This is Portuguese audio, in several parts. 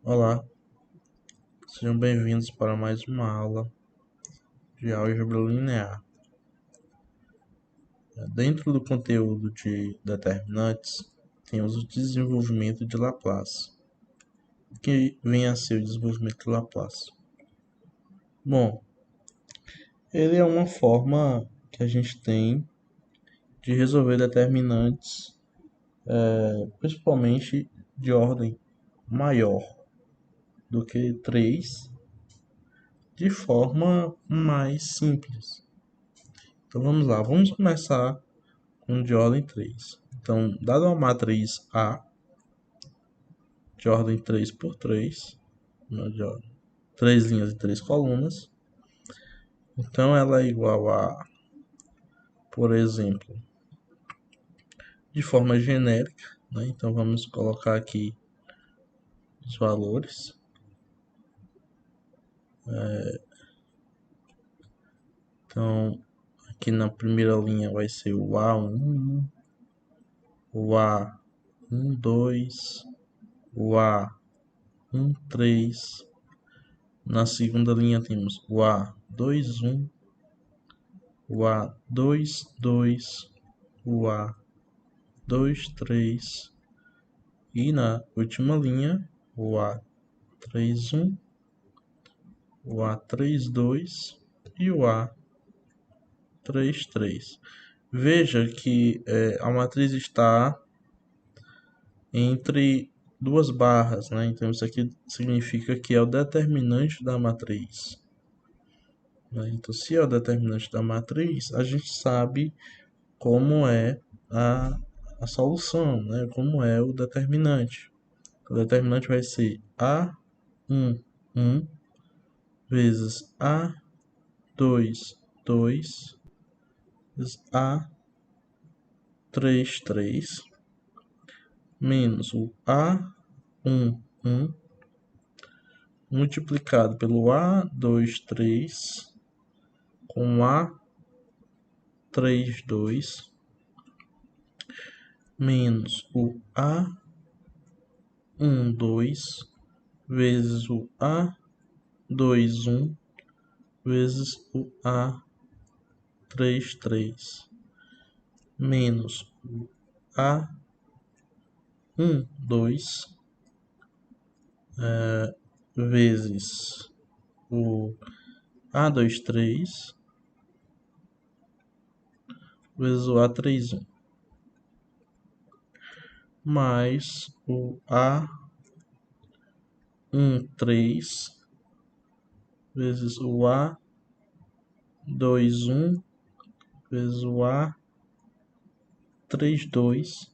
Olá, sejam bem-vindos para mais uma aula de álgebra linear. Dentro do conteúdo de determinantes, temos o desenvolvimento de Laplace. O que vem a ser o desenvolvimento de Laplace? Bom, ele é uma forma que a gente tem de resolver determinantes, principalmente de ordem maior do que 3, de forma mais simples. Então vamos lá, vamos começar com de ordem 3. Então, dada uma matriz A de ordem 3 por 3, de ordem, 3 linhas e 3 colunas, então ela é igual a, por exemplo, de forma genérica, né? Então vamos colocar aqui os valores. Então, aqui na primeira linha vai ser o A1, o A12, o A13. Na segunda linha temos o A21, o A22, o A23 e na última linha o A31, o A32 e o A33. Veja que a matriz está entre duas barras, né? Então isso aqui significa que é o determinante da matriz, né? Então, se é o determinante da matriz, a gente sabe como é a solução, né? Como é o determinante. O determinante vai ser A1 vezes A22 vezes A33 menos o A11 multiplicado pelo A23 com A32 menos o A12 vezes o A21 vezes o A33 menos o A12 vezes o A23 vezes o A31 mais o A13 vezes o A21 vezes o A32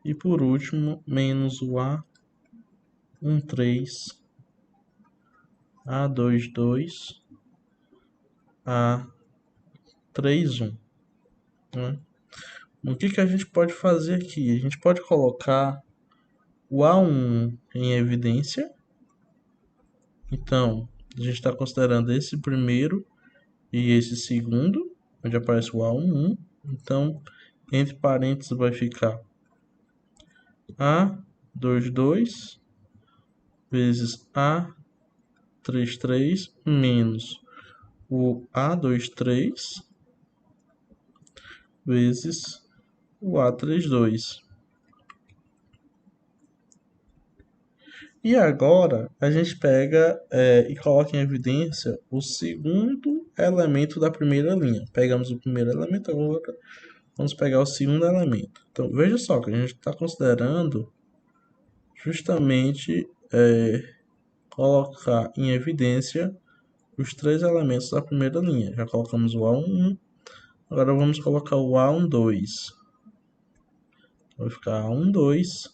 e por último menos o A13, A22, A31, né? O que a gente pode fazer aqui? A gente pode colocar o A1 em evidência. Então, a gente está considerando esse primeiro e esse segundo, onde aparece o A11. Então, entre parênteses vai ficar A22 vezes A33 menos o A23 vezes o A32. E agora a gente pega e coloca em evidência o segundo elemento da primeira linha. Pegamos o primeiro elemento, agora vamos pegar o segundo elemento. Então veja só que a gente está considerando justamente colocar em evidência os três elementos da primeira linha. Já colocamos o A11, agora vamos colocar o A12. Vai ficar A12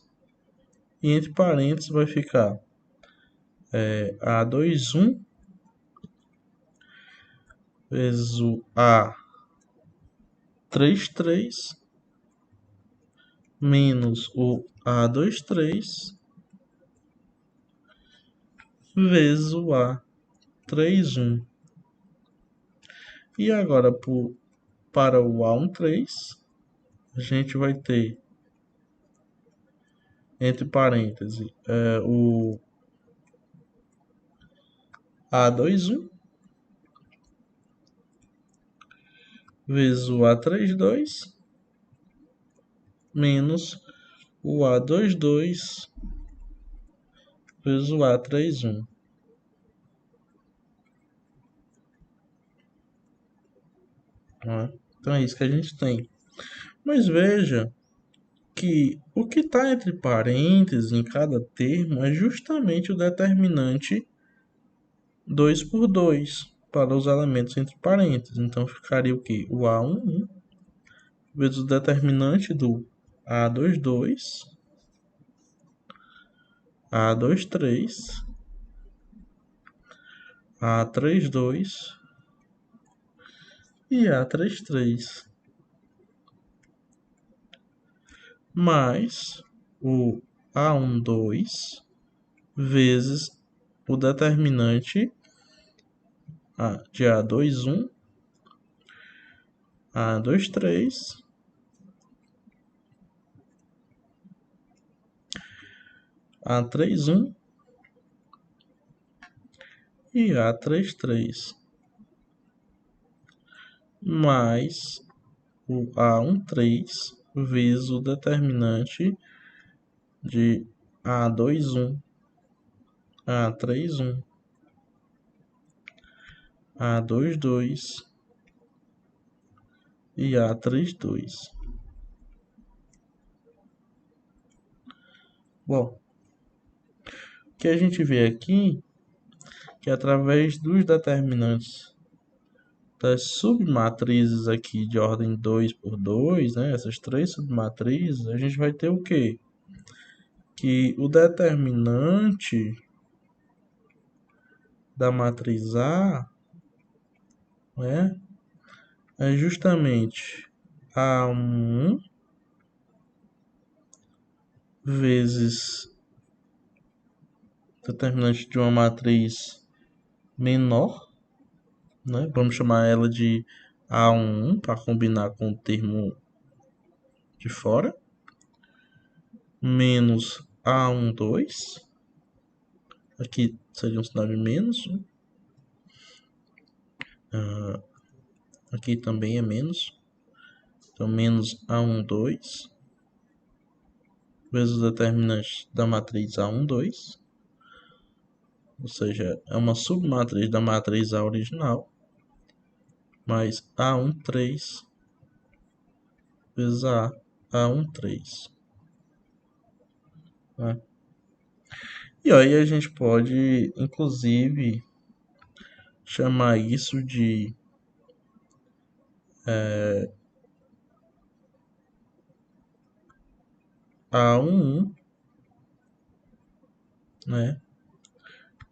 e entre parênteses vai ficar A21 vezes o A33 menos o A23 vezes o A31. E agora para o A13 a gente vai ter entre parênteses o A21 vezes o A32 menos o A22 vezes o A31. Né? Então é isso que a gente tem. Mas veja que o que está entre parênteses em cada termo é justamente o determinante 2 por 2 para os elementos entre parênteses. Então ficaria o que? O A11 vezes o determinante do A22, A23, A32 e A33, mais o A12 vezes o determinante de A21, A23, A31 e A33, mais o A13 vezes o determinante de A21, A31, A22 e A32. Bom, o que a gente vê aqui é que através dos determinantes das submatrizes aqui de ordem 2 por 2, né, essas três submatrizes, a gente vai ter o quê? Que o determinante da matriz A, né, é justamente A1 vezes determinante de uma matriz menor, né? Vamos chamar ela de A11 para combinar com o termo de fora, menos A12, aqui seria um sinal de menos, aqui também é menos, então menos A12 vezes o determinante da matriz A12, ou seja, é uma submatriz da matriz A original, mais A13 vezes A13. Né? E aí a gente pode, inclusive, chamar isso de A11, né,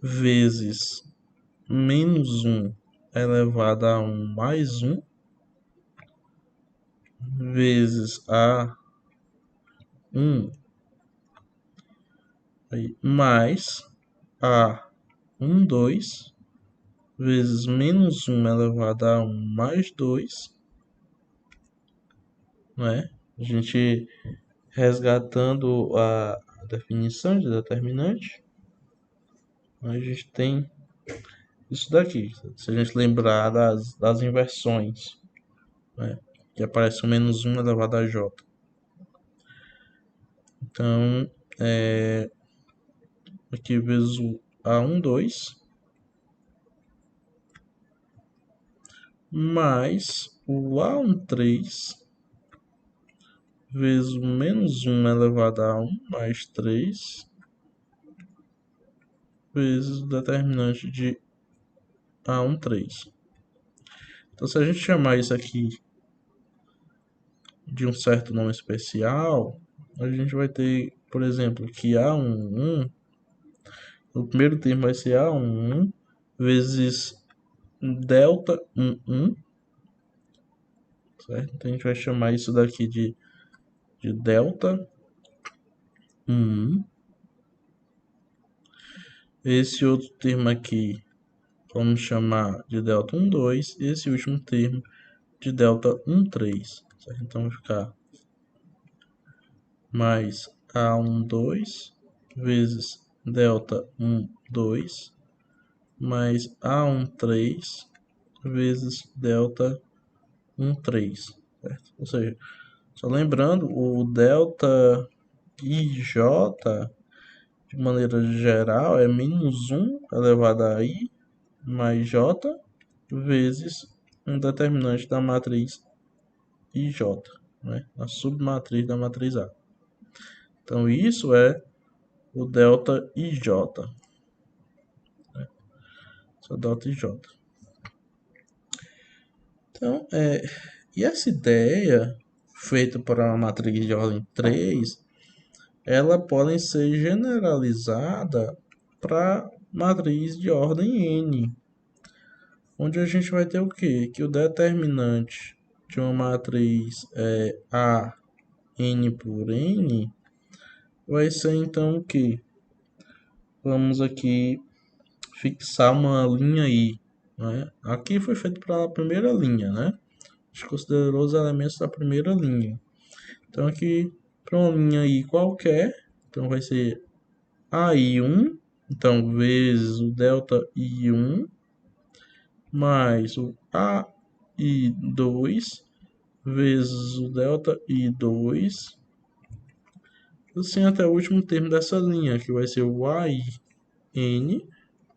vezes menos 1 elevado a 1 mais 1 vezes A1 mais A12 vezes menos 1 elevado a 1 mais 2, né? A gente resgatando a definição de determinante, a gente tem isso daqui. Se a gente lembrar das inversões, né? Que aparece o menos 1 elevado a j. Então, aqui vezes o A12 mais o A13 vezes o menos 1 elevado a 1 mais 3 vezes o determinante de A13. Então, se a gente chamar isso aqui de um certo nome especial, a gente vai ter, por exemplo, que A11, o primeiro termo vai ser A11 vezes delta 11, certo? Então a gente vai chamar isso daqui de delta 11. Esse outro termo aqui vamos chamar de delta 12 e esse último termo de delta 13, certo? Então vai ficar mais A12 vezes delta 12 mais A13 vezes delta 13, certo? Ou seja, só lembrando, o delta IJ, de maneira geral, é menos 1 elevado a I mais J vezes um determinante da matriz IJ, né? A submatriz da matriz A. Então, isso é o delta IJ. Né? Isso é o delta IJ. Então, e essa ideia, feita por uma matriz de ordem 3, ela pode ser generalizada para matriz de ordem n, onde a gente vai ter o quê? Que o determinante de uma matriz A n por n vai ser então o quê? Vamos aqui fixar uma linha I. Né? Aqui foi feito para a primeira linha, né? A gente considerou os elementos da primeira linha. Então aqui para uma linha I qualquer, então vai ser AI1, então vezes o delta I1 mais o AI2 vezes o delta I2, assim até o último termo dessa linha, que vai ser o AIN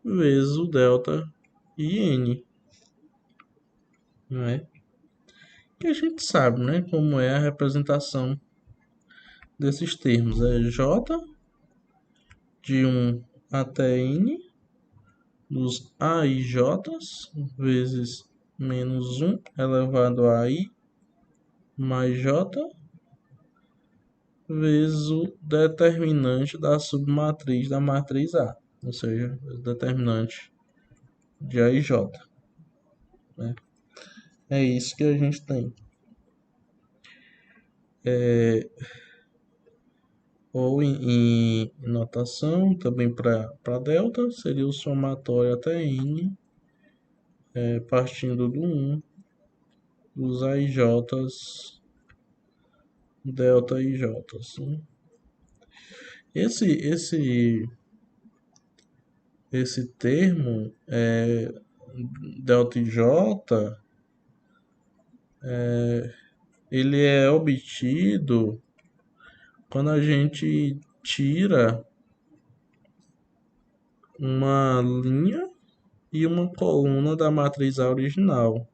vezes o delta IN, né? Que a gente sabe, né, como é a representação desses termos. É J de 1 até N dos AIJs vezes menos 1 elevado a I mais J vezes o determinante da submatriz da matriz A, ou seja, o determinante de AIJ. Né? É isso que a gente tem. Ou em notação, também para delta, seria o somatório até n, partindo do 1 dos AIJs, delta IJs. Né? Esse termo, delta IJ, ele é obtido quando a gente tira uma linha e uma coluna da matriz A original.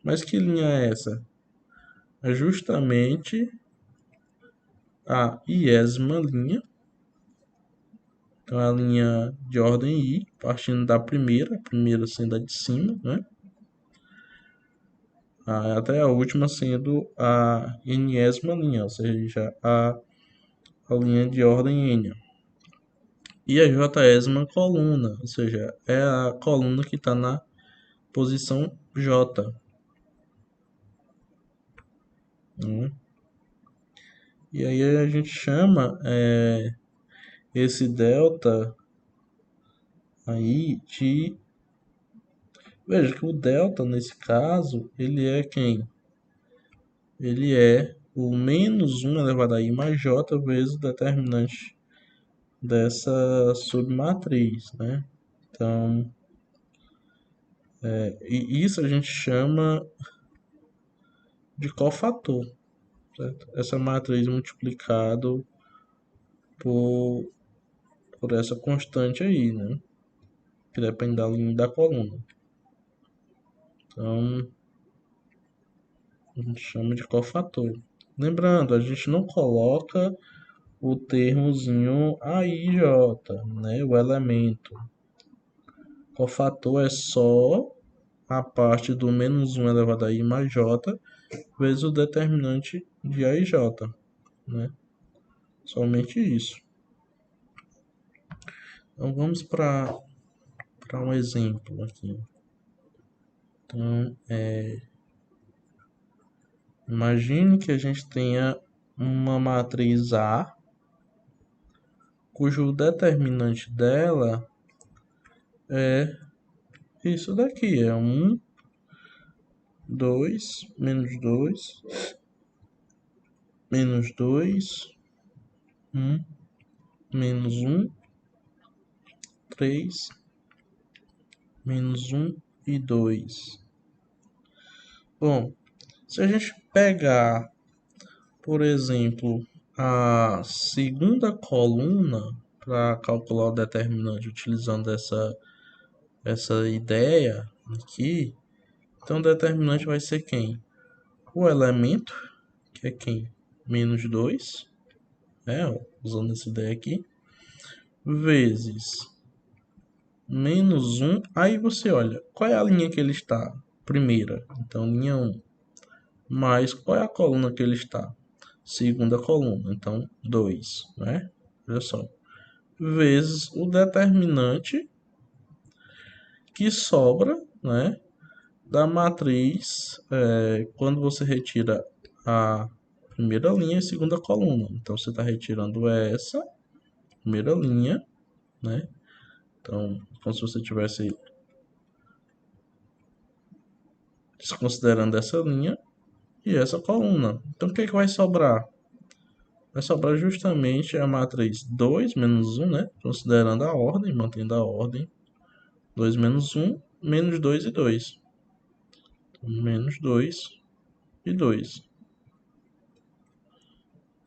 Mas que linha é essa? É justamente a iésima linha, então a linha de ordem I, partindo da primeira, a primeira sendo a de cima, né? Até a última sendo a enésima linha, ou seja, a linha de ordem N. E a jésima coluna, ou seja, é a coluna que está na posição J. Né? E aí a gente chama esse delta aí de... Veja que o delta, nesse caso, ele é quem? Ele é o menos 1 elevado a I mais J vezes o determinante dessa submatriz, né? Então, e isso a gente chama de cofator, certo? Essa matriz multiplicado por, por essa constante aí, né? Que depende da linha da coluna. Então, a gente chama de cofator. Lembrando, a gente não coloca o termozinho AIJ, né? O elemento. Cofator é só a parte do menos 1 elevado a I mais J vezes o determinante de AIJ, né? Somente isso. Então vamos para um exemplo aqui. Então, imagine que a gente tenha uma matriz A, cujo determinante dela é isso daqui, é 1, 2, menos 2, menos 2, 1, menos 1, 3, menos 1 e 2. Bom, se a gente pegar, por exemplo, a segunda coluna para calcular o determinante utilizando essa ideia aqui, então o determinante vai ser quem? O elemento, que é quem? Menos 2, usando essa ideia aqui, vezes menos 1. Aí você olha, qual é a linha que ele está? Primeira, então linha 1. Mais qual é a coluna que ele está? Segunda coluna, então 2, né? Olha só. Vezes o determinante que sobra, né? Da matriz, quando você retira a primeira linha e segunda coluna. Então você está retirando essa primeira linha, né? Então, como se você tivesse desconsiderando essa linha e essa coluna. Então, o que é que vai sobrar? Vai sobrar justamente a matriz 2 menos 1, né? Considerando a ordem, mantendo a ordem. 2 menos 1, menos 2 e 2. Então, menos 2 e 2.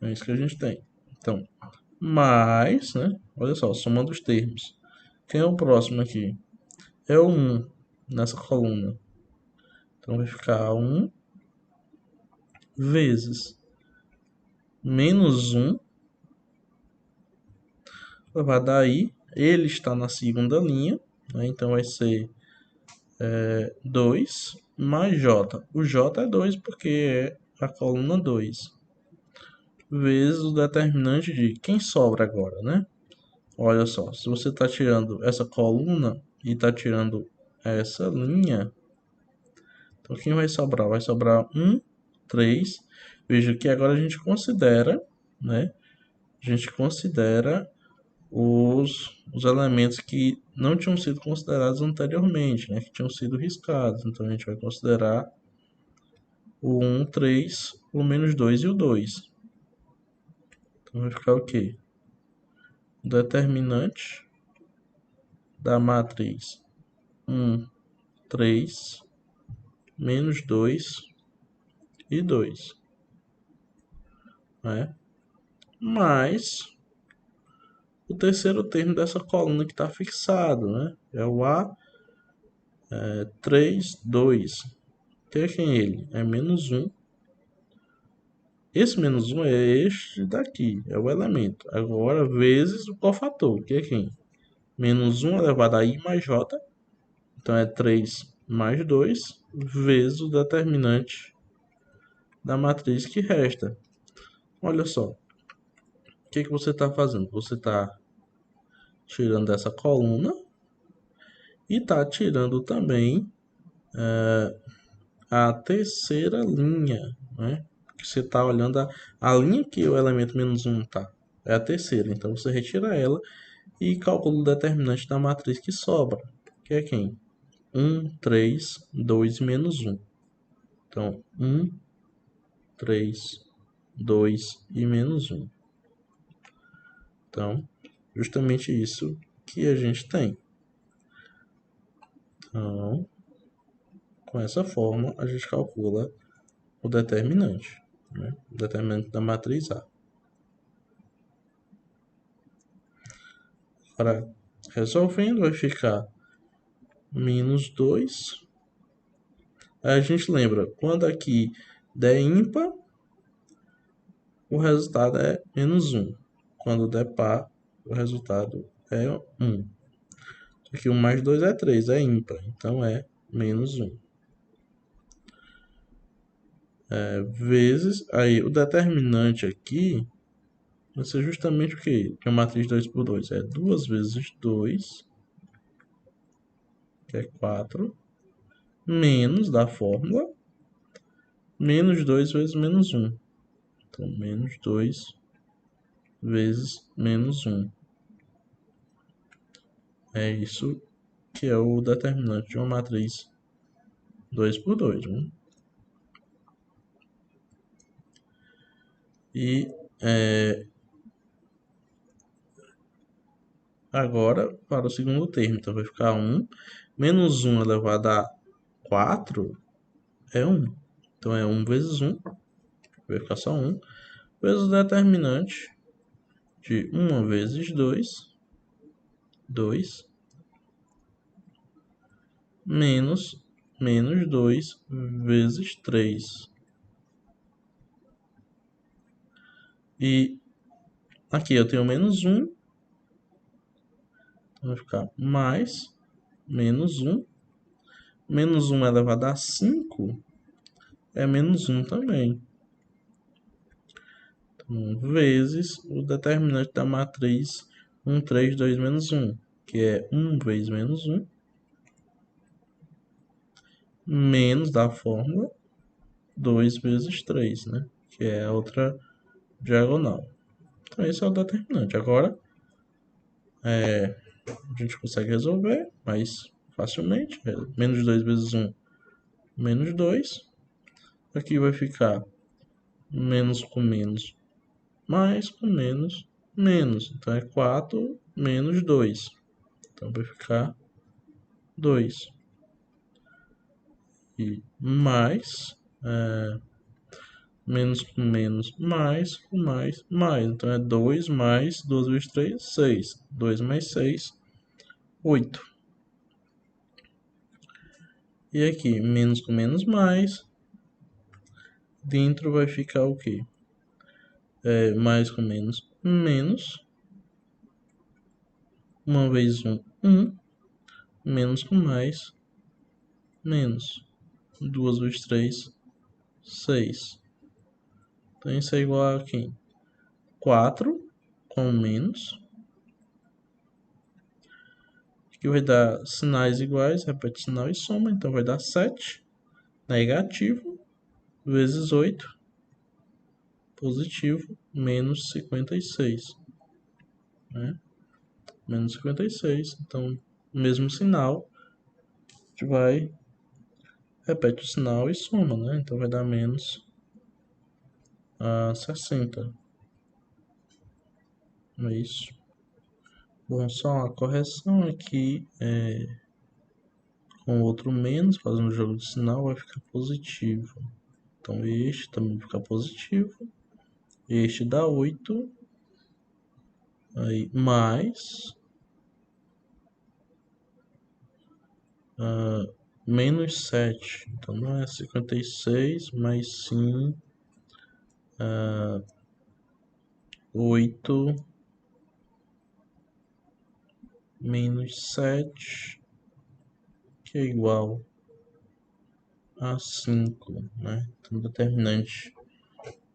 É isso que a gente tem. Então, mais, né? Olha só, somando os termos. Quem é o próximo aqui? É o 1 nessa coluna. Então vai ficar 1 vezes menos 1. Vai daí. Ele está na segunda linha. Né? Então vai ser 2 mais J. O J é 2 porque é a coluna 2. Vezes o determinante de quem sobra agora, né? Olha só, se você está tirando essa coluna e está tirando essa linha, então quem vai sobrar? Vai sobrar 1, 3. Veja que agora a gente considera, né? A gente considera os elementos que não tinham sido considerados anteriormente, né? Que tinham sido riscados. Então a gente vai considerar o 1, 3, o menos 2 e o 2. Então vai ficar o quê? O determinante da matriz 1, 3, menos 2 e 2, né? Mais o terceiro termo dessa coluna que está fixado, né? É o A3, 2. Que é quem ele? É menos 1. Esse menos 1 é este daqui, é o elemento. Agora, vezes o cofator, que é quem? Menos 1 elevado a i mais j. Então, é 3 mais 2, vezes o determinante da matriz que resta. Olha só, o que você está fazendo? Você está tirando essa coluna e está tirando também a terceira linha, né? Que você está olhando a linha que o elemento menos 1 está. É a terceira, então você retira ela e calcula o determinante da matriz que sobra, que é quem? 1, 3, 2 e menos 1. Então, 1, 3, 2 e menos 1. Então, justamente isso que a gente tem. Então, com essa forma, a gente calcula o determinante, né? O determinante da matriz A. Agora, resolvendo, vai ficar menos 2. Aí a gente lembra, quando aqui der ímpar, o resultado é menos 1. Quando der par, o resultado é 1. Aqui 1 mais 2 é 3, é ímpar, então é menos 1. Vezes, aí o determinante aqui vai ser justamente o que? Que a matriz 2 por 2 é 2 vezes 2, que é 4, menos da fórmula, menos 2 vezes menos 1. Então, menos 2 vezes menos 1. É isso que é o determinante de uma matriz 2 por 2, né? E agora para o segundo termo. Então vai ficar 1 menos 1 elevado a 4 é 1. Então é 1 vezes 1, vai ficar só 1, vezes o determinante de 1 vezes 2, 2, menos 2 vezes 3. E aqui eu tenho menos 1, então vai ficar mais menos 1. Menos 1 elevado a 5 é menos 1 também. Então, vezes o determinante da matriz 1, 3, 2, menos 1, que é 1 vezes menos 1, menos da fórmula 2 vezes 3, né? Que é a outra diagonal. Então, esse é o determinante. Agora, a gente consegue resolver mais facilmente. Menos 2 vezes 1, menos 2. Aqui vai ficar menos com menos, mais com menos, menos. Então, é 4 menos 2. Então, vai ficar 2. E mais, menos com menos, mais com mais, mais. Então, é 2 mais 2 vezes 3, 6. 2 mais 6, 8. E aqui, menos com menos, mais. Dentro vai ficar o quê? Mais com menos, menos. 1 vezes 1, 1. Menos com mais, menos. 2 vezes 3, 6. Então, isso é igual a quem? 4 com menos. Aqui vai dar sinais iguais, repete sinal e soma. Então, vai dar 7 negativo vezes 8 positivo menos 56, né? Menos 56. Então, mesmo sinal, a gente vai, repete o sinal e soma, né? Então, vai dar menos 60. É isso. Bom, só uma correção aqui, com outro menos, fazendo o jogo de sinal, vai ficar positivo. Então, este também vai ficar positivo. Este dá 8. Aí, mais menos 7. Então, não é 56, mas sim 8 menos 7, que é igual a 5, né? Então, o determinante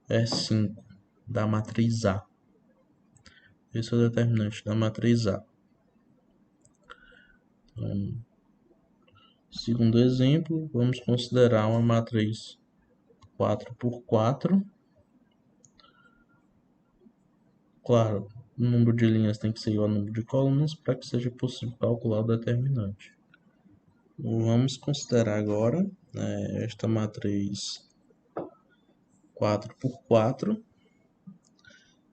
é 5 da matriz A. Esse é o determinante da matriz A. Então, segundo exemplo, vamos considerar uma matriz 4 por 4. Claro, o número de linhas tem que ser igual ao número de colunas para que seja possível calcular o determinante. Vamos considerar agora esta matriz 4 por 4.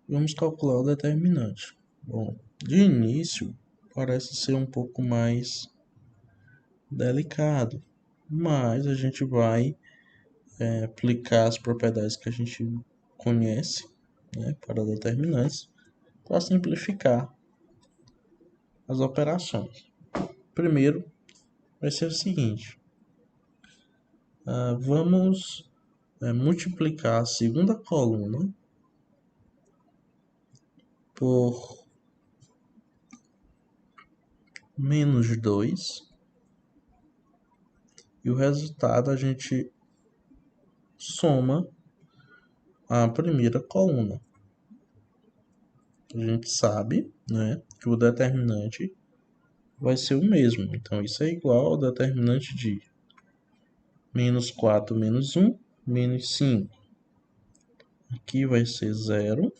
Vamos calcular o determinante. Bom, de início parece ser um pouco mais delicado, mas a gente vai aplicar as propriedades que a gente conhece, né, para determinantes, para simplificar as operações. Primeiro vai ser o seguinte: vamos multiplicar a segunda coluna por menos 2 e o resultado a gente soma a primeira coluna. A gente sabe, né, que o determinante vai ser o mesmo. Então, isso é igual ao determinante de menos 4 menos 1, menos 5. Aqui vai ser 0,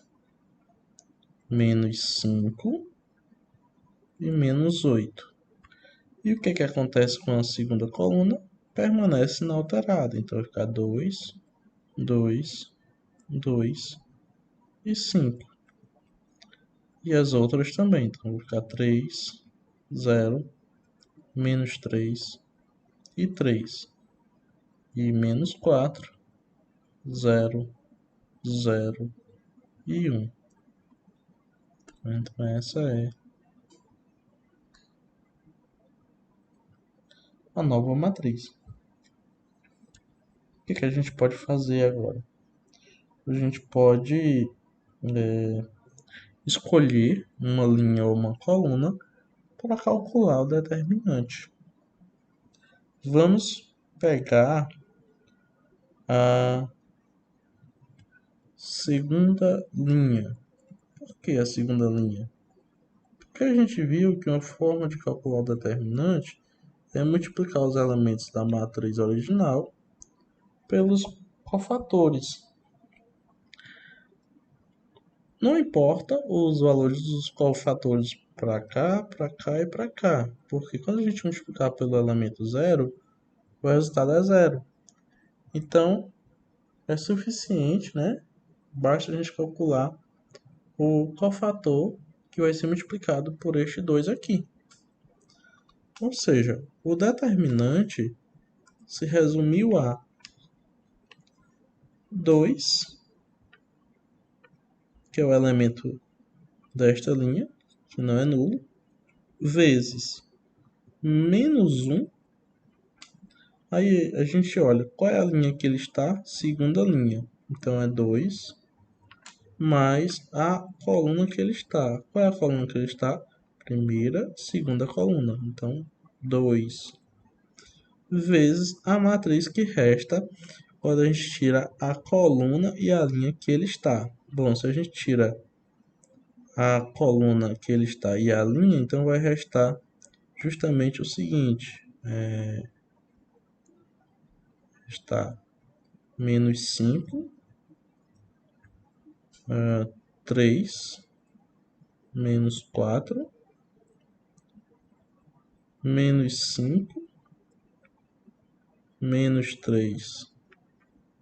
menos 5 e menos 8. E o que acontece com a segunda coluna? Permanece inalterada. Então, vai ficar 2, 2, 2 e 5. E as outras também. Então, vai ficar 3, 0, menos 3 e 3. E menos 4, 0, 0 e 1. Então, essa é a nova matriz. O que a gente pode fazer agora? A gente pode escolher uma linha ou uma coluna para calcular o determinante. Vamos pegar a segunda linha. Por que a segunda linha? Porque a gente viu que uma forma de calcular o determinante é multiplicar os elementos da matriz original pelos cofatores. Não importa os valores dos cofatores para cá e para cá, porque quando a gente multiplicar pelo elemento zero, o resultado é zero. Então, é suficiente, né? Basta a gente calcular o cofator que vai ser multiplicado por este 2 aqui. Ou seja, o determinante se resumiu a 2, que é o elemento desta linha, que não é nulo, vezes menos 1. Aí a gente olha qual é a linha que ele está, segunda linha. Então é 2 mais a coluna que ele está. Qual é a coluna que ele está? Primeira, segunda coluna. Então 2 vezes a matriz que resta quando a gente tira a coluna e a linha que ele está. Bom, se a gente tira a coluna que ele está e a linha, então vai restar justamente o seguinte. Está menos 5, 3, menos 4, menos 5, menos 3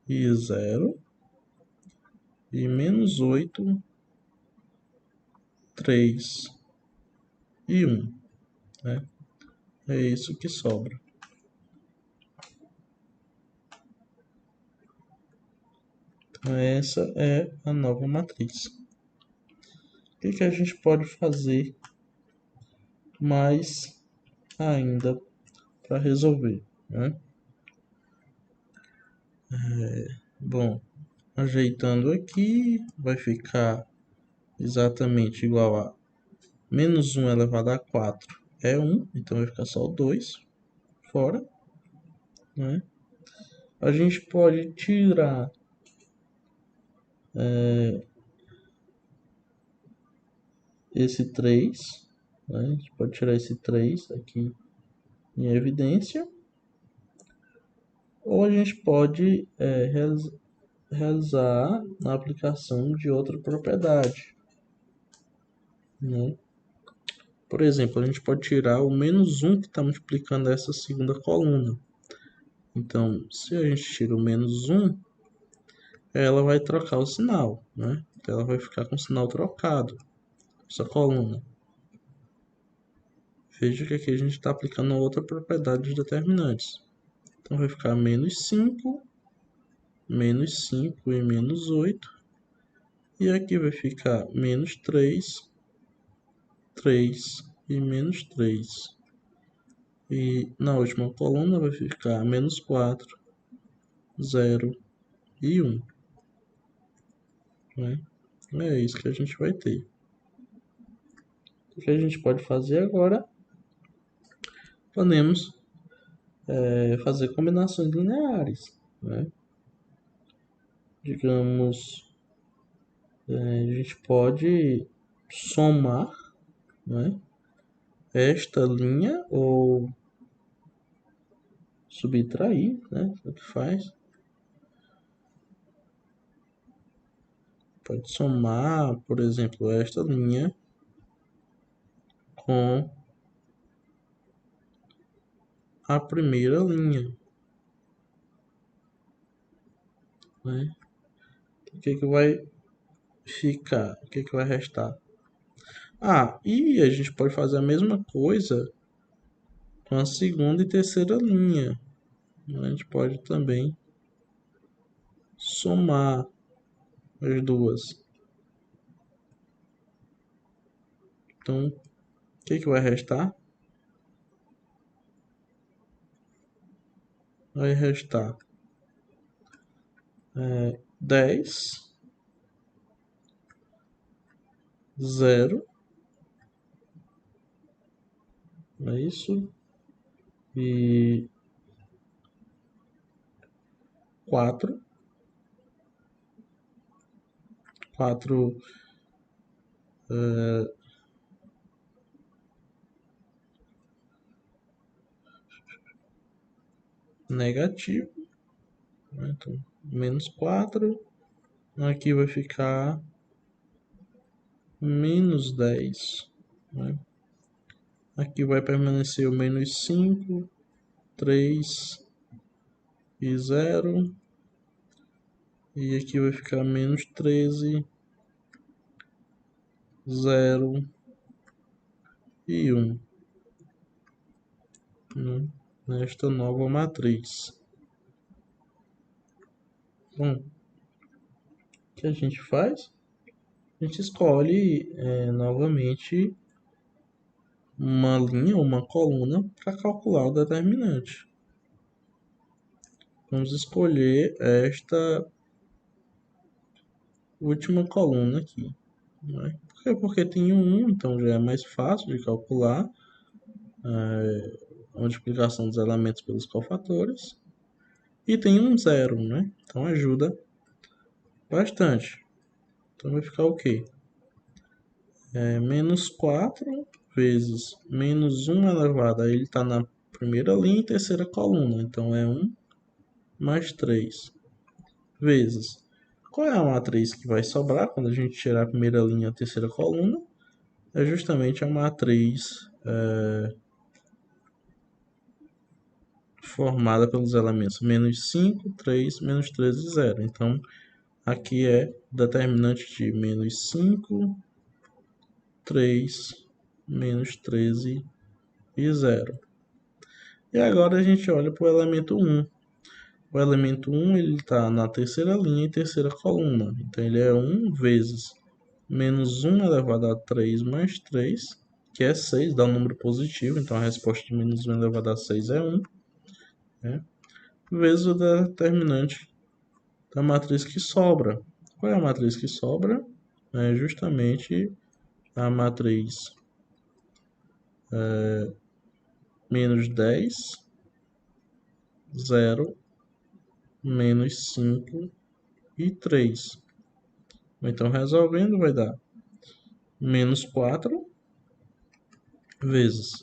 e 0, e menos 8, 3 e 1. Né? É isso que sobra. Então, essa é a nova matriz. O que a gente pode fazer mais ainda para resolver? Né? Bom, ajeitando aqui, vai ficar exatamente igual a menos 1 elevado a 4 é 1, então vai ficar só o 2 fora. Né? A gente pode tirar esse 3, né? A gente pode tirar esse 3 aqui em evidência, ou a gente pode realizar a aplicação de outra propriedade. Né? Por exemplo, a gente pode tirar o menos 1 que está multiplicando essa segunda coluna. Então, se a gente tira o menos 1, ela vai trocar o sinal, né? Então, ela vai ficar com o sinal trocado, essa coluna. Veja que aqui a gente está aplicando outra propriedade dos determinantes. Então, vai ficar menos 5 e menos 8. E aqui vai ficar menos 3, 3 e menos 3. E na última coluna vai ficar menos 4, 0 e 1. Né? É isso que a gente vai ter. O que a gente pode fazer agora? Podemos fazer combinações lineares. Né? Digamos, a gente pode somar, né, esta linha ou subtrair, né, o que faz. Pode somar, por exemplo, esta linha com a primeira linha. Né? O que vai ficar? O que vai restar? E a gente pode fazer a mesma coisa com a segunda e terceira linha. A gente pode também somar as duas. Então, o que vai restar? Vai restar 10, 0, é isso? E 4, 4 negativo, né? Então, menos 4, aqui vai ficar menos 10, né? Aqui vai permanecer o menos 5, 3 e 0. E aqui vai ficar menos 13, 0 e 1, né? Nesta nova matriz. Bom, o que a gente faz? A gente escolhe novamente uma linha ou uma coluna para calcular o determinante. Vamos escolher esta última coluna aqui, né? Por quê? Porque tem um 1, então já é mais fácil de calcular a multiplicação dos elementos pelos cofatores. E tem um 0, né? Então ajuda bastante. Então vai ficar o quê? Menos 4 vezes menos 1 elevado. Aí ele está na primeira linha e terceira coluna. Então é 1 mais 3 vezes. Qual é a matriz que vai sobrar quando a gente tirar a primeira linha e a terceira coluna? É justamente a matriz formada pelos elementos menos 5, 3, menos 13 e 0. Então aqui é determinante de menos 5, 3, menos 13 e 0. E agora a gente olha para o elemento 1. O elemento 1 está na terceira linha e terceira coluna. Então ele é 1 vezes menos 1 elevado a 3 mais 3, que é 6, dá um número positivo. Então a resposta de menos 1 elevado a 6 é 1. Né? Vezes o determinante da matriz que sobra. Qual é a matriz que sobra? É justamente a matriz menos 10, 0, menos 5 e 3. Então, resolvendo, vai dar menos 4 vezes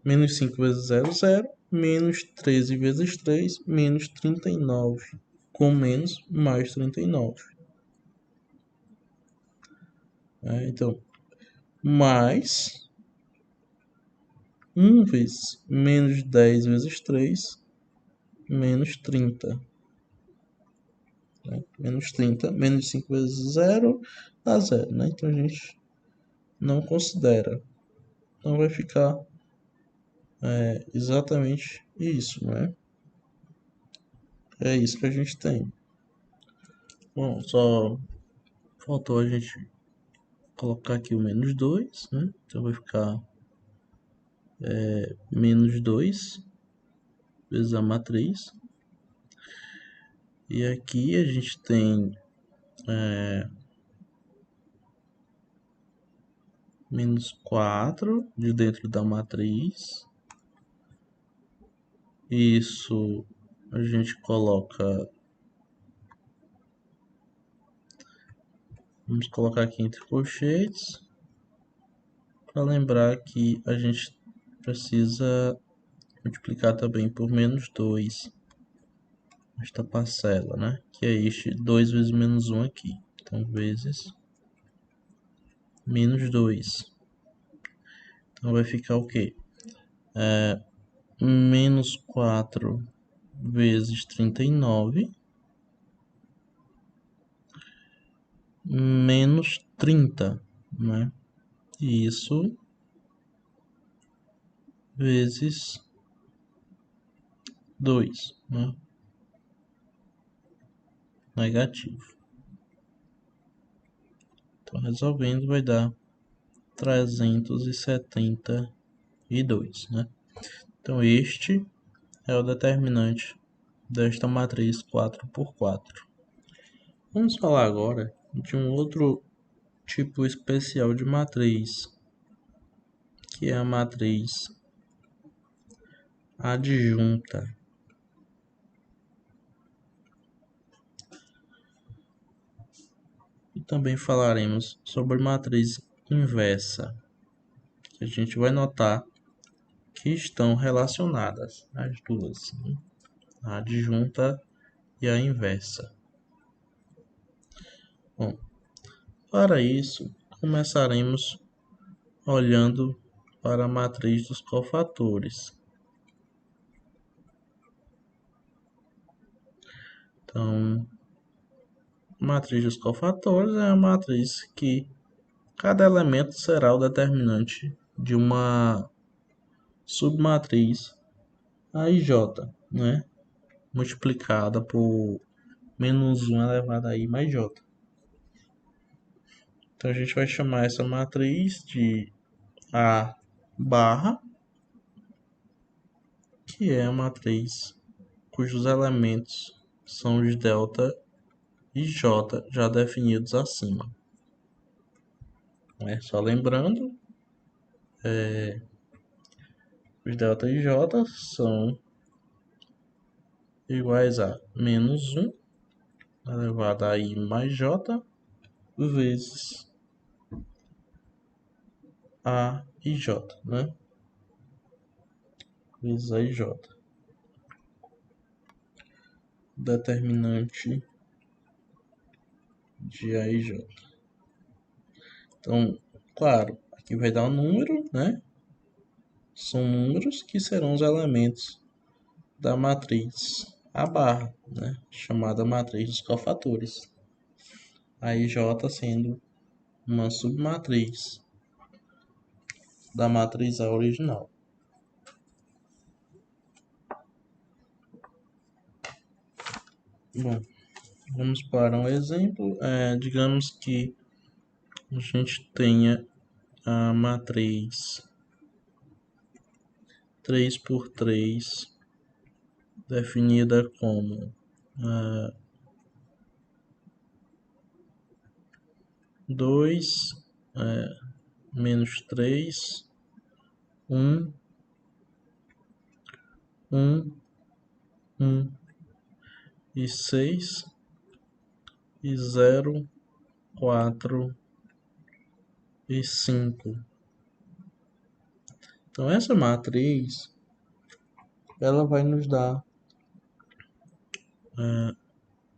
menos 5 vezes 0, 0, menos 13 vezes 3, menos 39, com menos mais 39. Então, mais 1 vezes menos 10 vezes 3, menos 30. Menos 30, menos 5 vezes 0 dá 0, né? Então a gente não considera. Então vai ficar exatamente isso, né? É isso que a gente tem. Bom, só faltou a gente colocar aqui o menos 2, né? Então vai ficar menos 2 vezes a matriz. E aqui a gente tem menos 4 de dentro da matriz. Isso a gente coloca. Vamos colocar aqui entre colchetes. Para lembrar que a gente precisa multiplicar também por menos 2 esta parcela, né? Que é este 2 vezes menos 1 aqui. Então, vezes menos 2. Então, vai ficar o quê? Menos 4 vezes 39 menos 30, né? isso vezes 2, né? Negativo. Então, resolvendo, vai dar 372, né? Então, este é o determinante desta matriz 4x4. Vamos falar agora de um outro tipo especial de matriz, que é a matriz adjunta. E também falaremos sobre matriz inversa, que a gente vai notar que estão relacionadas as duas, né? A adjunta e a inversa. Bom, para isso, começaremos olhando para a matriz dos cofatores. Então, a matriz dos cofatores é a matriz que cada elemento será o determinante de uma submatriz AIJ, né? Multiplicada por menos 1 elevado a I mais J. Então a gente vai chamar essa matriz de A barra, que é a matriz cujos elementos são os delta e J já definidos acima. Só lembrando, os delta e J são iguais a menos 1 elevado a I mais J vezes A e J, né? Vezes A e J. Determinante de A e J. Então, claro, aqui vai dar um número, né? São números que serão os elementos da matriz A barra, né? Chamada matriz dos cofatores. A e J sendo uma submatriz da matriz A original. Bom, vamos para um exemplo. Digamos que a gente tenha a matriz 3x3 definida como 2 menos 3, 1, 1, 1 e 6 e 0, 4 e 5. Então essa matriz ela vai nos dar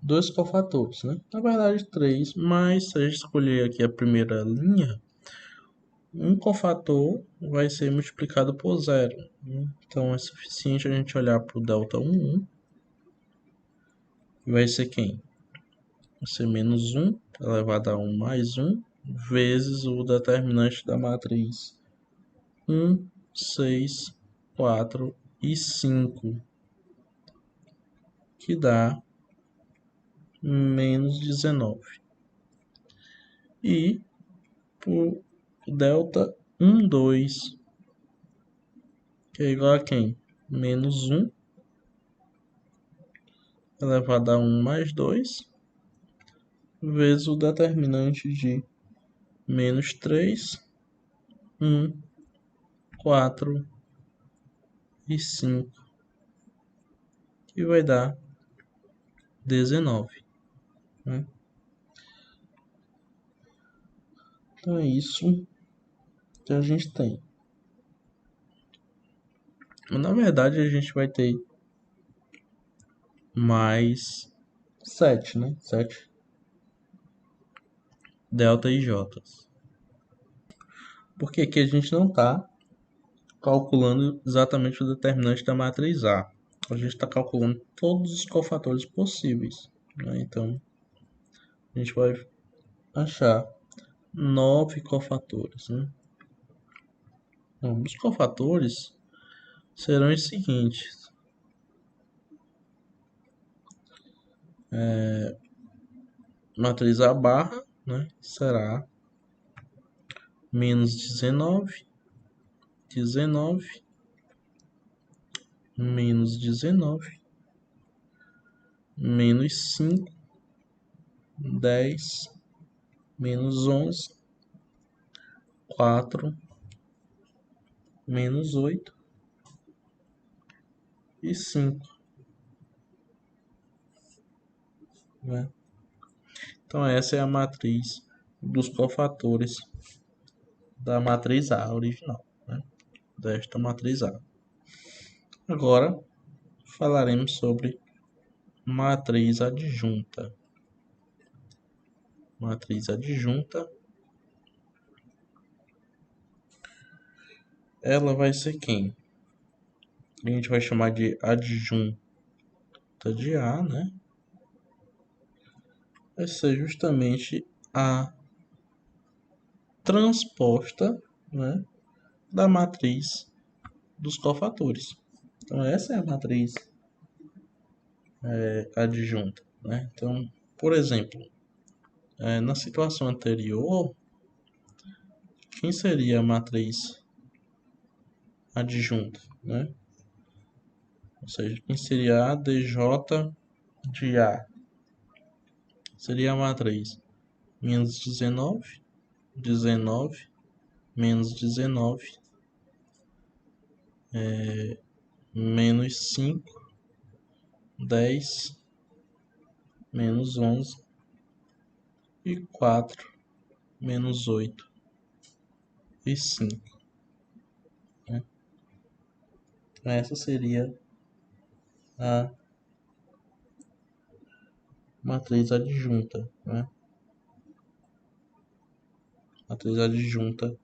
dois cofatores, né? Na verdade 3, mas se a gente escolher aqui a primeira linha, um cofator vai ser multiplicado por 0, né? Então é suficiente a gente olhar para o delta 1, vai ser quem? Vai ser menos 1 elevado a 1 mais 1 vezes o determinante da matriz 1, 6, 4 e 5, que dá menos 19. E por delta 1, 2, que é igual a quem? Menos 1 elevado a 1 mais 2 vezes o determinante de menos 3, 1, 4 e 5, que vai dar 19, né? Então é isso que a gente tem. Mas na verdade a gente vai ter mais 7, né? 7 delta e J's. Porque aqui a gente não está calculando exatamente o determinante da matriz A. A gente está calculando todos os cofatores possíveis, né? Então a gente vai achar 9 cofatores, né? Bom, os cofatores serão os seguintes. Matriz A barra, né, será menos 19, 19, menos 19, menos 5, 10, menos 11, 4, menos 8 e 5, né? Então essa é a matriz dos cofatores da matriz A original, né? Desta matriz A. Agora falaremos sobre matriz adjunta. Matriz adjunta, ela vai ser quem? A gente vai chamar de adjunta de A, né? Vai ser justamente a transposta, né, da matriz dos cofatores. Então essa é a matriz adjunta, né? Então, por exemplo, na situação anterior, quem seria a matriz adjunta, né? Ou seja, quem seria a DJ de A? Seria a matriz menos 19, 19, menos 19, menos 5, 10, menos 11 e 4, menos 8 e 5, né? Então essa seria a matriz adjunta, né? Matriz adjunta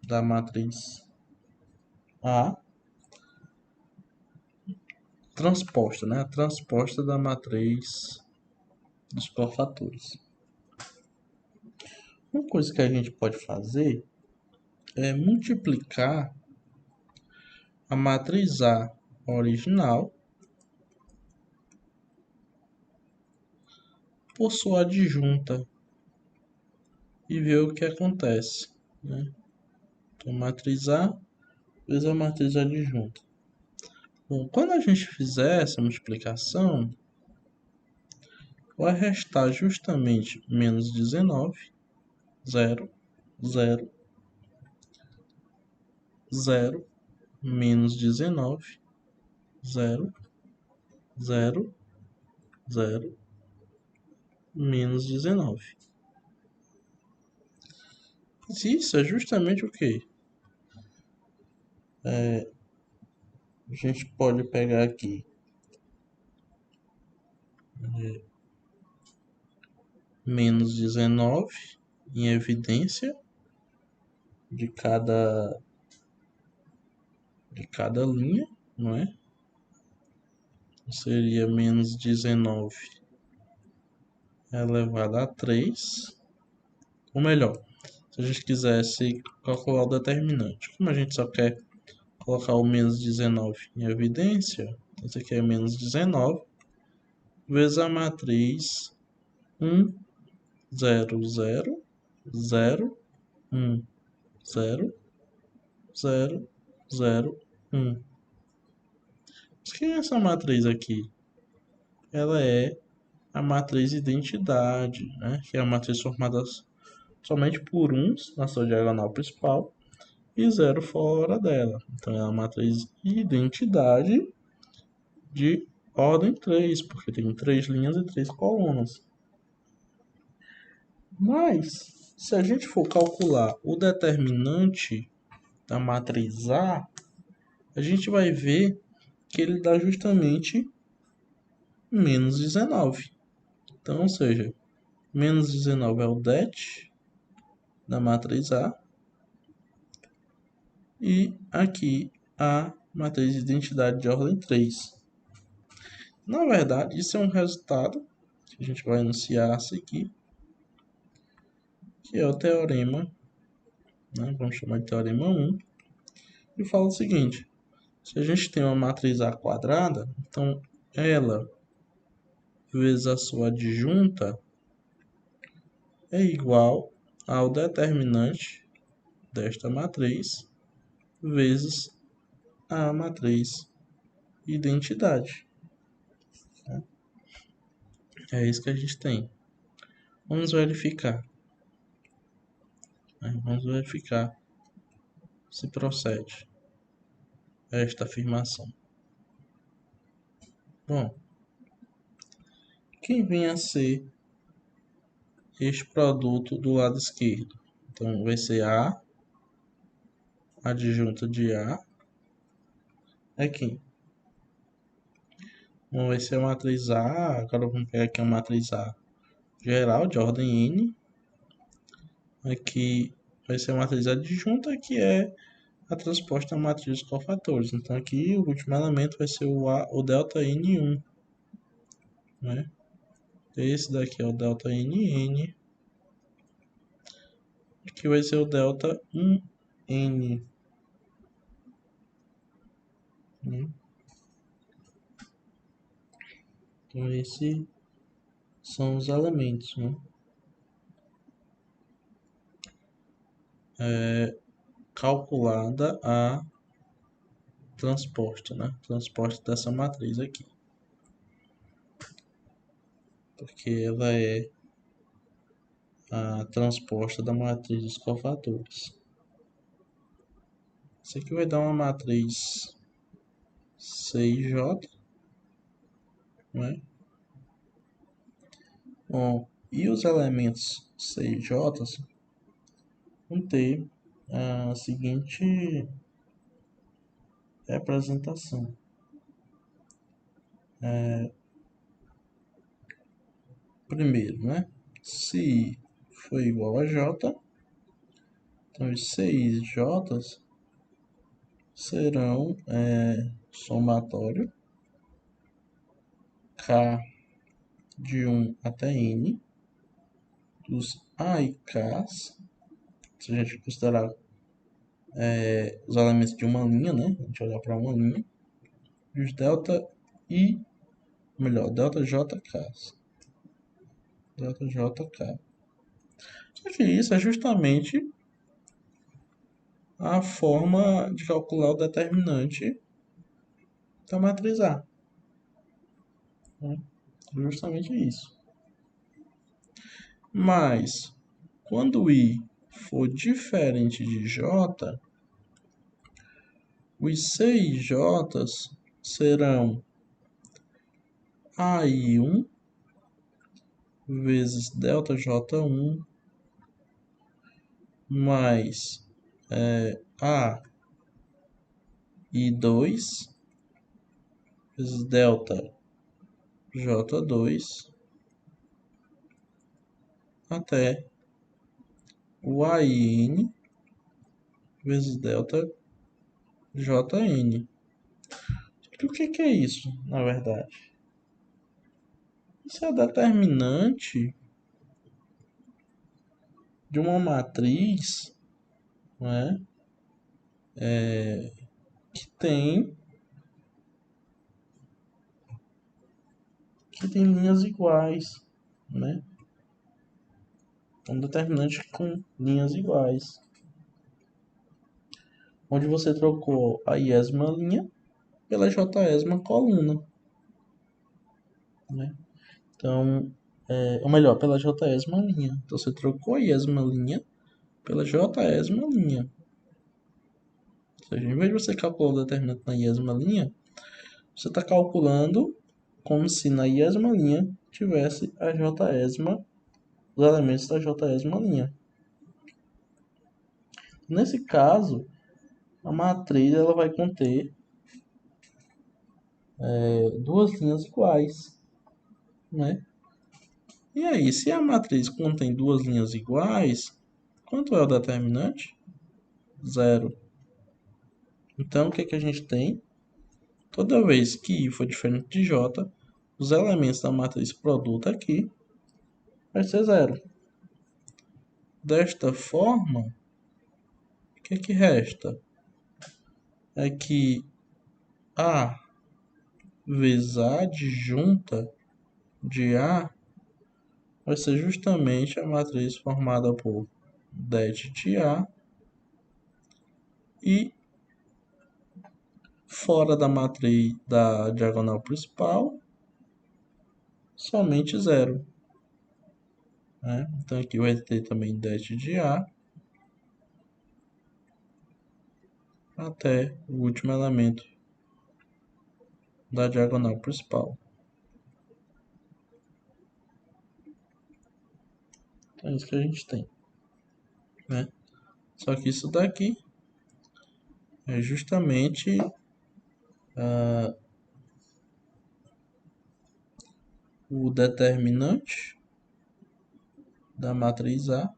da matriz A transposta, né? A transposta da matriz dos cofatores. Uma coisa que a gente pode fazer é multiplicar a matriz A original por sua adjunta e ver o que acontece, né? Então, matriz A vezes a matriz adjunta. Bom, quando a gente fizer essa multiplicação, vai restar justamente menos 19, 0, 0, 0, menos 19, 0, 0, 0, menos 19. Isso é justamente o que? A gente pode pegar aqui menos 19 em evidência de cada linha, não é? Seria menos 19 elevado a 3. Ou melhor, se a gente quisesse calcular o determinante, como a gente só quer colocar o menos 19 em evidência, isso aqui é menos 19 vezes a matriz 1, 0, 0, 0, 1, 0, 0, 0, 1. Mas quem é essa matriz aqui? Ela é a matriz identidade, né? Que é a matriz formada somente por uns na sua diagonal principal e zero fora dela. Então é a matriz identidade de ordem 3, porque tem 3 linhas e 3 colunas. Mas, se a gente for calcular o determinante da matriz A, a gente vai ver que ele dá justamente menos 19. Então, ou seja, menos 19 é o det da matriz A. E aqui a matriz de identidade de ordem 3. Na verdade, isso é um resultado que a gente vai enunciar a seguir, que é o teorema, né? Vamos chamar de teorema 1, e fala o seguinte: se a gente tem uma matriz A quadrada, então ela vezes a sua adjunta é igual ao determinante desta matriz vezes a matriz identidade. É isso que a gente tem. Vamos verificar. Vamos verificar se procede esta afirmação. Bom, quem vem a ser este produto do lado esquerdo? Então vai ser A, adjunta de A é quem? Bom, vai ser a matriz A. Agora vamos pegar aqui a matriz A geral de ordem N. Aqui vai ser a matriz adjunta, que é a transposta à matriz dos cofatores. Então aqui o último elemento vai ser o delta N1, né? Esse daqui é o delta NN. Aqui vai ser o delta 1N. Né? Então esses são os elementos, né? Calculada a transposta, né? Transposta dessa matriz aqui. Porque ela é a transposta da matriz dos cofatores. Isso aqui vai dar uma matriz CJ, né? Bom, e os elementos CJ vão ter a seguinte representação. Primeiro, né? Se I for igual a J, então os 6J serão somatório K de 1 até N dos A e Ks, se a gente considerar os elementos de uma linha, né? A gente olhar para uma linha, e os delta I, melhor, delta JK. Delta JK. Só que isso é justamente a forma de calcular o determinante da matriz A. Né? Justamente isso. Mas, quando I for diferente de J, os 6J serão AI1 vezes delta J1 mais AI2 vezes delta J2 até o AN vezes delta JN. O que é isso, na verdade? Isso é determinante de uma matriz, né, que tem linhas iguais, né? Um determinante com linhas iguais, onde você trocou a iésima linha pela jésima coluna, né? Então, ou melhor, pela jésima linha. Então você trocou a iésima linha pela jésima linha. Ou seja, em vez de você calcular o determinante na iésima linha, você está calculando como se na iésima linha tivesse a jésima, os elementos da jésima linha. Nesse caso, a matriz ela vai conter duas linhas iguais, né? E aí, se a matriz contém duas linhas iguais, quanto é o determinante? Zero. Então, o que a gente tem? Toda vez que I for diferente de J, os elementos da matriz produto aqui vai ser zero. Desta forma, o que resta? é que A vezes a adjunta de A vai ser justamente a matriz formada por det de A e fora da matriz da diagonal principal, somente zero. Né? Então aqui vai ter também det de A até o último elemento da diagonal principal. Então é isso que a gente tem. Né? Só que isso daqui é justamente o determinante da matriz A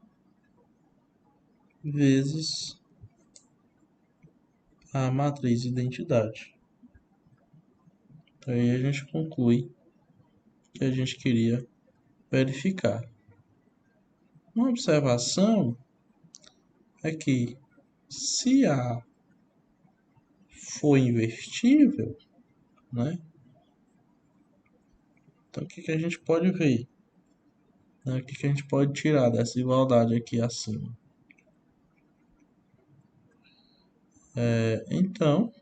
vezes a matriz identidade. Então aí a gente conclui que a gente queria verificar. Uma observação é que se A for invertível, né? Então o que a gente pode ver? Né? O que a gente pode tirar dessa igualdade aqui acima? Então,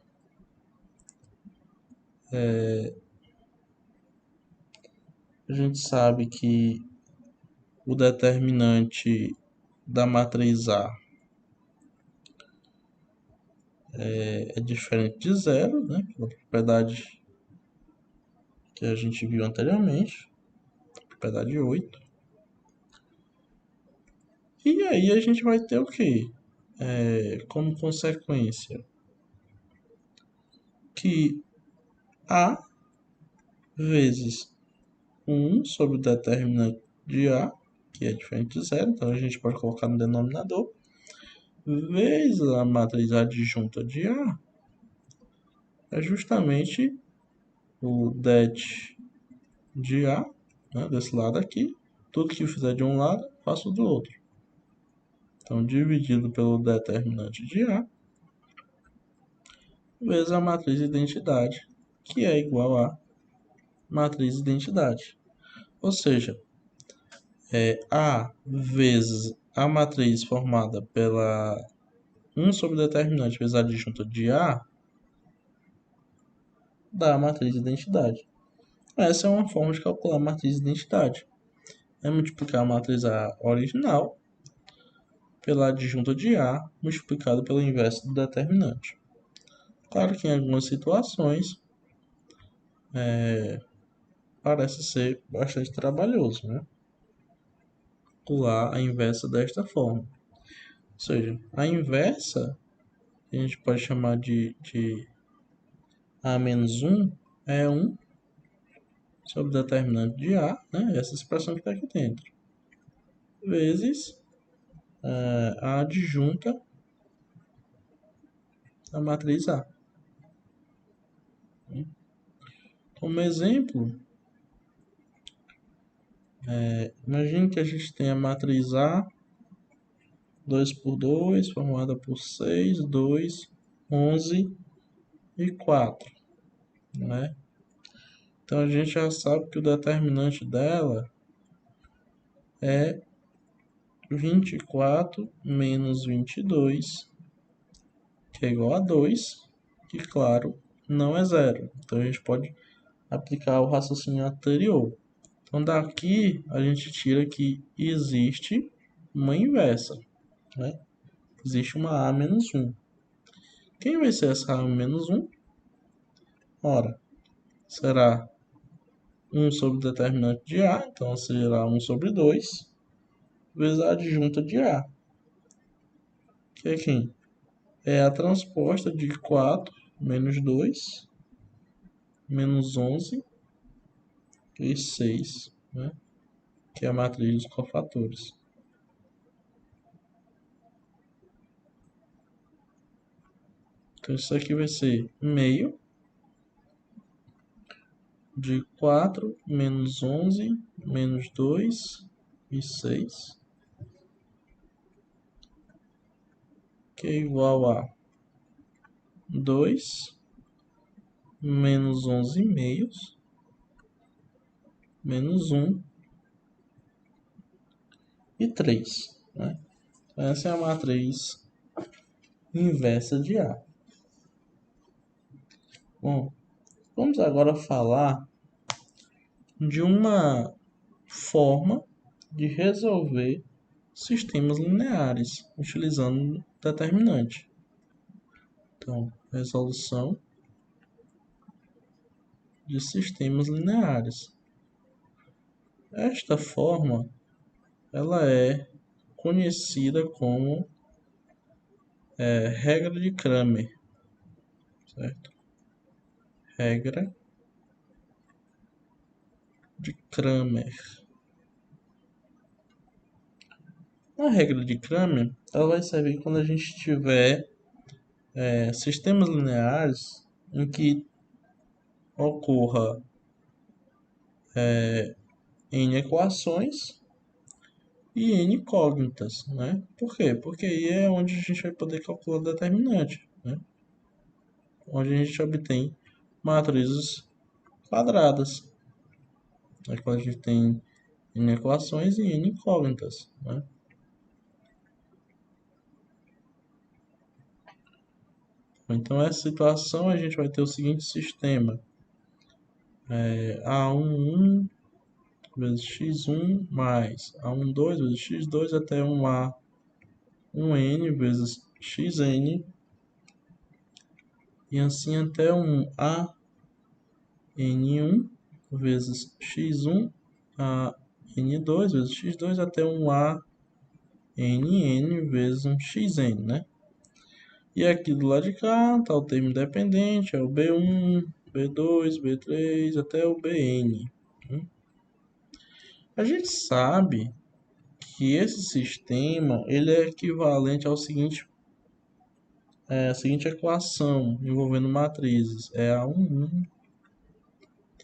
a gente sabe que o determinante da matriz A é diferente de zero, né? Pela propriedade que a gente viu anteriormente, propriedade 8. E aí a gente vai ter o quê? Como consequência que A vezes 1 sobre o determinante de A, que é diferente de zero, então a gente pode colocar no denominador, vezes a matriz adjunta de A, é justamente o det de A, né, desse lado aqui. Tudo que eu fizer de um lado, faço do outro. Então, dividido pelo determinante de A, vezes a matriz identidade, que é igual a matriz identidade. Ou seja, A vezes a matriz formada pela 1 sobre determinante vezes a adjunta de A dá a matriz identidade. Essa é uma forma de calcular a matriz identidade. É multiplicar a matriz A original pela adjunta de A multiplicado pelo inverso do determinante. Claro que em algumas situações parece ser bastante trabalhoso, né? Calcular a inversa desta forma. Ou seja, a inversa a gente pode chamar de A menos 1 é 1 sobre o determinante de A, né? Essa expressão que está aqui dentro, vezes a adjunta da matriz A. Como exemplo, imagine que a gente tem a matriz A 2 por 2, formada por 6, 2, 11 e 4, né? Então a gente já sabe que o determinante dela é 24 menos 22, que é igual a 2, que claro, não é zero. Então a gente pode aplicar o raciocínio anterior. Então daqui a gente tira que existe uma inversa, né? Existe uma A menos 1. Quem vai ser essa A menos 1? Ora, será 1 sobre o determinante de A, então será 1 sobre 2, vezes a adjunta de A, que é quem? É a transposta de 4 menos 2, menos 11 e 6, né? Que é a matriz dos cofatores. Então isso aqui vai ser meio de 4 menos 11 menos 2 e 6, que é igual a 2 menos 11 meios, menos 1 e 3, né? Essa é a matriz inversa de A. Bom, vamos agora falar de uma forma de resolver sistemas lineares utilizando determinante. Então, resolução de sistemas lineares. Esta forma, ela é conhecida como regra de Cramer, certo? Regra de Cramer. A regra de Cramer, ela vai servir quando a gente tiver sistemas lineares em que ocorra n equações e n incógnitas, né? Por quê? Porque aí é onde a gente vai poder calcular o determinante, né? Onde a gente obtém matrizes quadradas. É quando a gente tem n equações e n incógnitas, né? Então, essa situação a gente vai ter o seguinte sistema. A11 vezes x1 mais A12 vezes x2 até 1n vezes xn e assim até a n1 vezes x1 a n2 vezes x2 até a nn vezes xn, né? E aqui do lado de cá está o termo independente, é o B1, B2, B3 até o Bn. A gente sabe que esse sistema ele é equivalente ao seguinte, a seguinte equação envolvendo matrizes. É A11,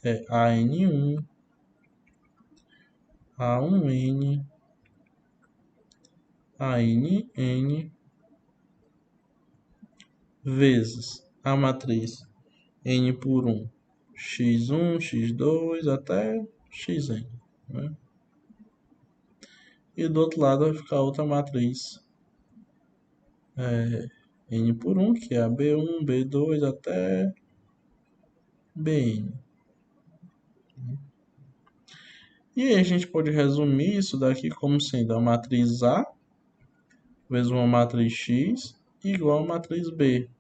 é AN1, A1N, ANN vezes a matriz N por 1, x1, x2 até xn, né? E do outro lado vai ficar outra matriz N por 1, que é a B1, B2 até Bn. E aí a gente pode resumir isso daqui como sendo a matriz A vezes uma matriz X igual a matriz B.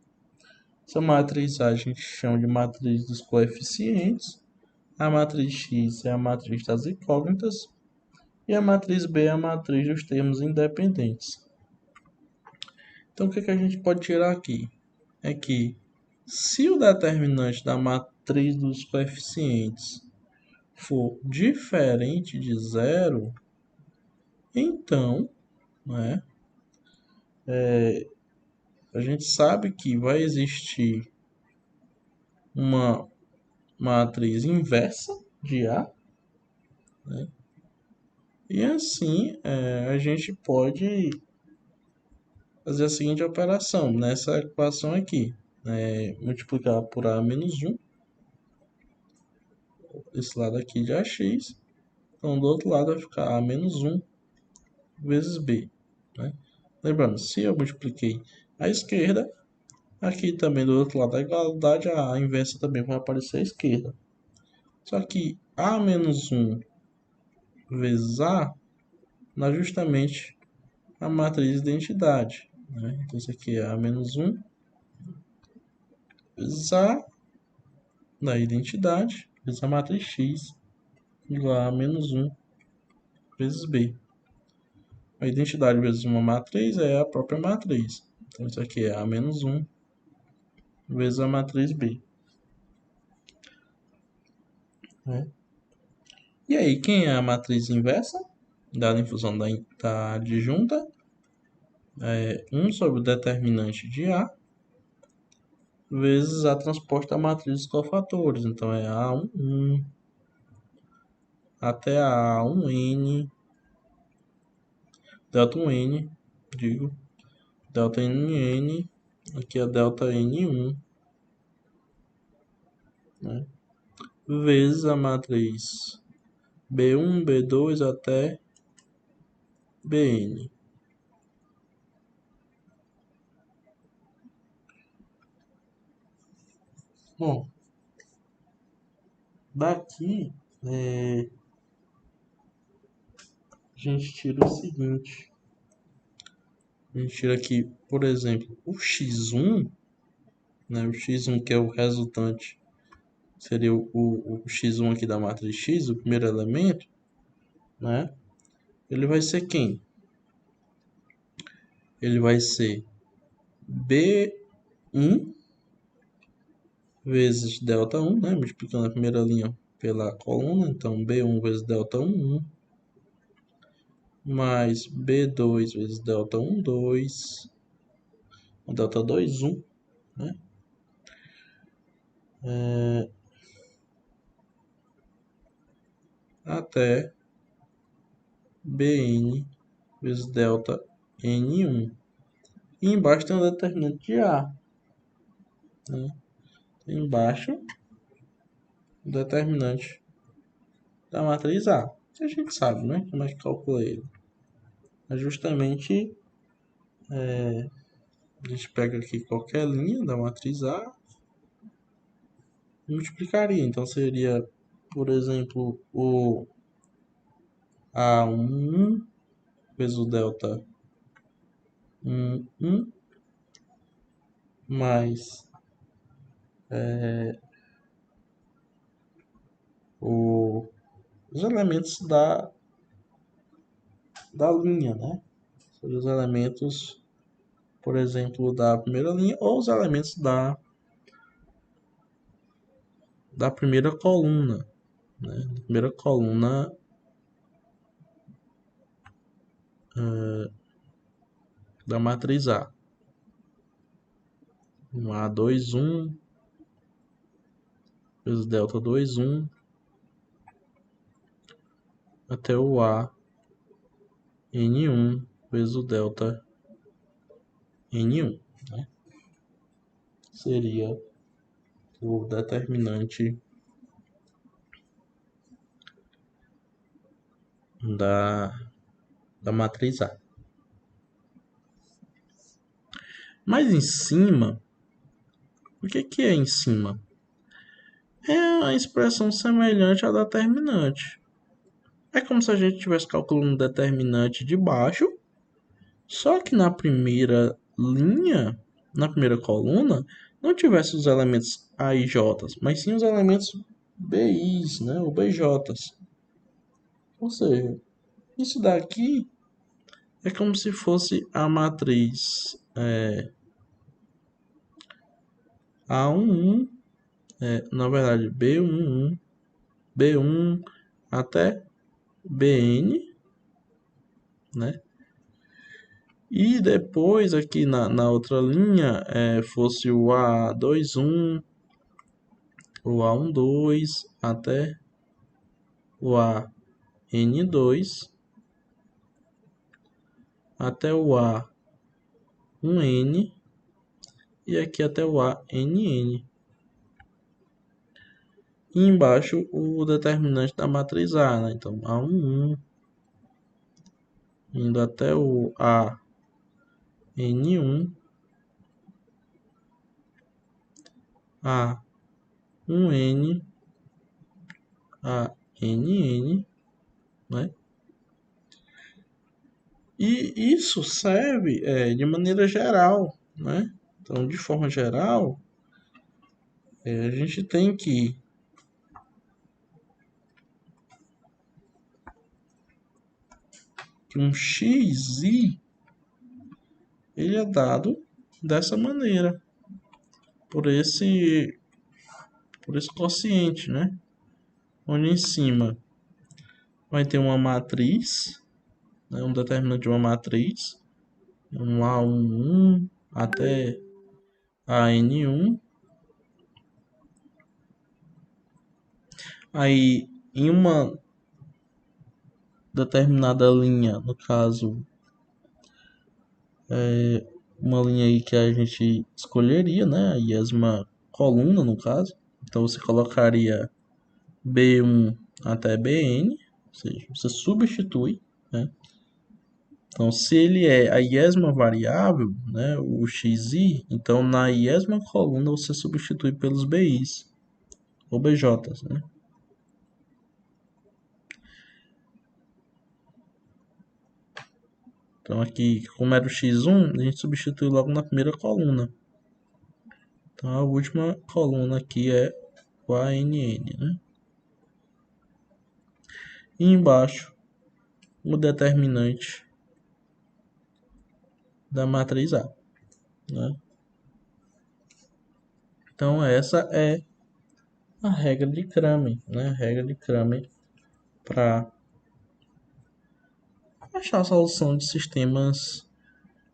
Essa matriz A a gente chama de matriz dos coeficientes, a matriz X é a matriz das incógnitas e a matriz B é a matriz dos termos independentes. Então o que a gente pode tirar aqui? É que se o determinante da matriz dos coeficientes for diferente de zero, então, né, a gente sabe que vai existir uma matriz inversa de A, né? E assim a gente pode fazer a seguinte operação nessa equação aqui, né? Multiplicar por A menos 1, esse lado aqui de AX, então do outro lado vai ficar A menos 1 vezes B, né? Lembrando, se eu multipliquei à esquerda, aqui também do outro lado da igualdade, a inversa também vai aparecer à esquerda. Só que A menos 1 vezes A dá justamente a matriz de identidade, né? Então isso aqui é A menos 1 vezes A da identidade vezes a matriz X igual a menos 1 vezes B. A identidade vezes uma matriz é a própria matriz. Então isso aqui é A menos 1 vezes a matriz B, né? E aí, quem é a matriz inversa? Dada em função da adjunta, é 1 sobre o determinante de A vezes a transposta da matriz dos cofatores. Então é A11 até a A1N, delta 1N, digo, delta NN aqui é delta N1, né? Vezes a matriz B1, B2 até Bn. Bom, daqui a gente tira o seguinte. A gente tira aqui, por exemplo, o x1, né? O x1 que é o resultante, seria o x1 aqui da matriz X, o primeiro elemento, né? Ele vai ser quem? Ele vai ser B1 vezes delta1, né? Multiplicando a primeira linha pela coluna, então B1 vezes delta1, 1, mais B2 vezes delta1, 2, delta2, 1, né? Até Bn vezes delta N1. E embaixo tem um determinante de A, né? Embaixo, o determinante da matriz A. Que a gente sabe, né? Como é que calcula ele. É justamente, a gente pega aqui qualquer linha da matriz A e multiplicaria. Então seria, por exemplo, o A1 vezes o delta 1 mais os elementos da linha, né? Os elementos, por exemplo, da primeira linha ou os elementos da primeira coluna, né? Primeira coluna da matriz A. Um A2, 1 vezes delta 2, 1 até o A N1 vezes o delta N1, né? Seria o determinante da, da matriz A. Mas em cima, o que é em cima? É uma expressão semelhante à determinante. É como se a gente estivesse calculando um determinante de baixo, só que na primeira linha, na primeira coluna, não tivesse os elementos A e J, mas sim os elementos BIs, né, ou BJs. Ou seja, isso daqui é como se fosse a matriz A11, na verdade B11, B1 até Bn, né? E depois aqui na outra linha fosse o A21, o A12 até o AN2, até o A1N e aqui até o ANN. E embaixo o determinante da matriz A, né? Então A11 indo até o AN1, A1N, ANN, né? E isso serve de maneira geral, né? Então, de forma geral, a gente tem que um xi ele é dado dessa maneira, por esse quociente, né? Onde em cima vai ter uma matriz, né? Um determinante de uma matriz, um A11 até AN1. Aí, em uma determinada linha, no caso, uma linha aí que a gente escolheria, né? A iésima coluna, no caso. Então você colocaria B1 até Bn, ou seja, você substitui, né? Então, se ele é a iésima variável, né, o xi, então na iésima coluna você substitui pelos bi's ou bj's, né? Então aqui, como era o x1, a gente substitui logo na primeira coluna. Então a última coluna aqui é o ANN, né? E embaixo, o determinante da matriz A, né? Então essa é a regra de Kramer, né? A regra de Kramer para achar a solução de sistemas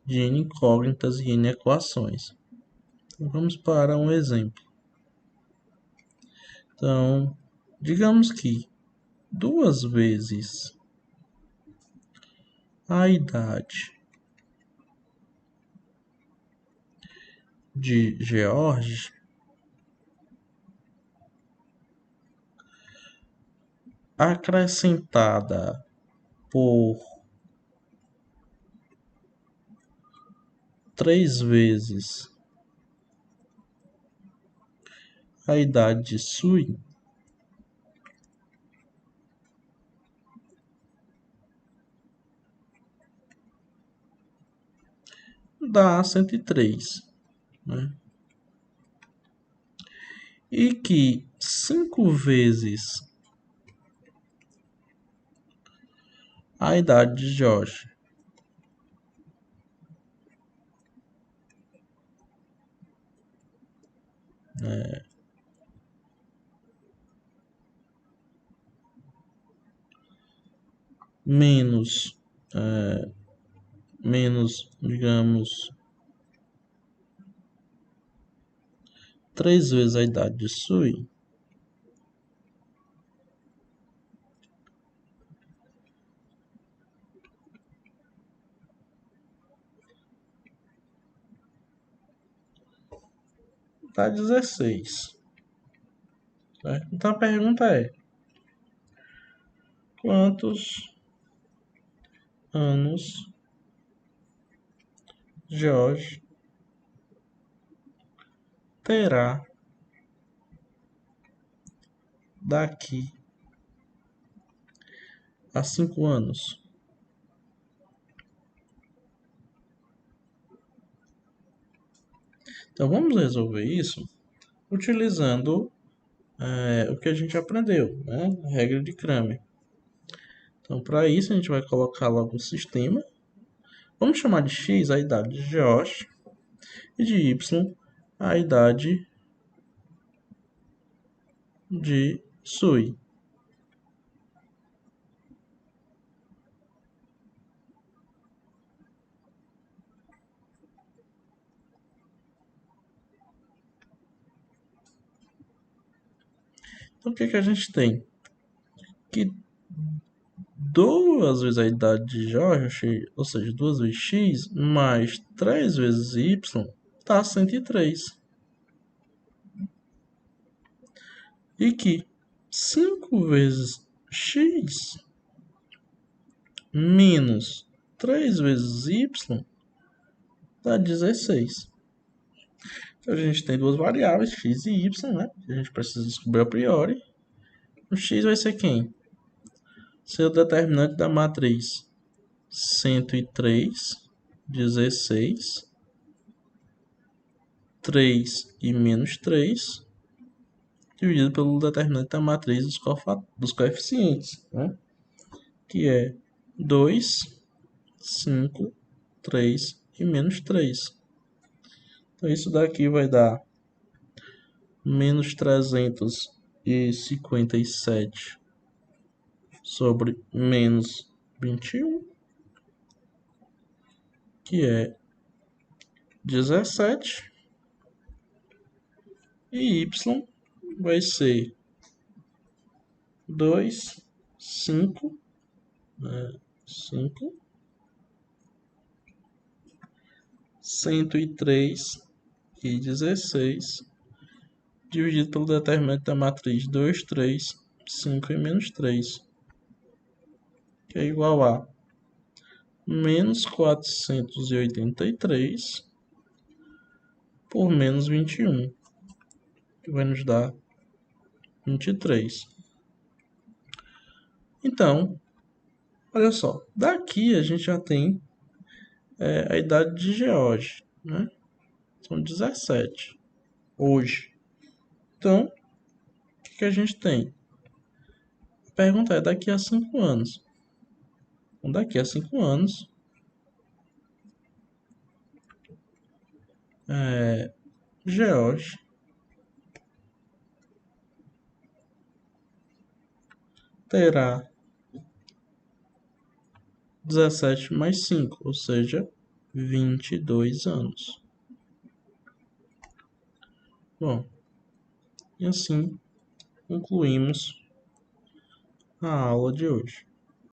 de N incógnitas e N equações. Então, vamos para um exemplo. Então, digamos que duas vezes a idade de George acrescentada por três vezes a idade de Sui dá 103, né? E que cinco vezes a idade de George menos, digamos, três vezes a idade de Sui dá 16. Certo? Então a pergunta é: quantos anos George terá daqui a 5 anos? Então vamos resolver isso utilizando o que a gente aprendeu, né? A regra de Kramer. Então para isso a gente vai colocar logo o sistema. Vamos chamar de x a idade de George e de y a idade de Sui. Então o que, que a gente tem? Que duas vezes a idade de Jorge, ou seja, duas vezes x, mais três vezes y, dá 103. E que 5 vezes x menos 3 vezes y dá 16. Então a gente tem duas variáveis, x e y, né? Que a gente precisa descobrir a priori. O x vai ser quem? Ser o determinante da matriz 103, 16, 3 e menos 3, dividido pelo determinante da matriz dos coeficientes, né? Que é 2, 5, 3 e menos 3. Então isso daqui vai dar menos 357 sobre menos 21, que é 17, e y vai ser 2, 5, 5, 103,16 dividido pelo determinante da matriz 2, 3, 5 e menos 3, que é igual a menos 483 por menos 21, que vai nos dar 23. Então, olha só, daqui a gente já tem a idade de George, né? São 17 hoje. Então, o que a gente tem? A pergunta é daqui a 5 anos. Então, daqui a 5 anos, George terá 17 mais 5, ou seja, 22 anos. Bom, e assim concluímos a aula de hoje.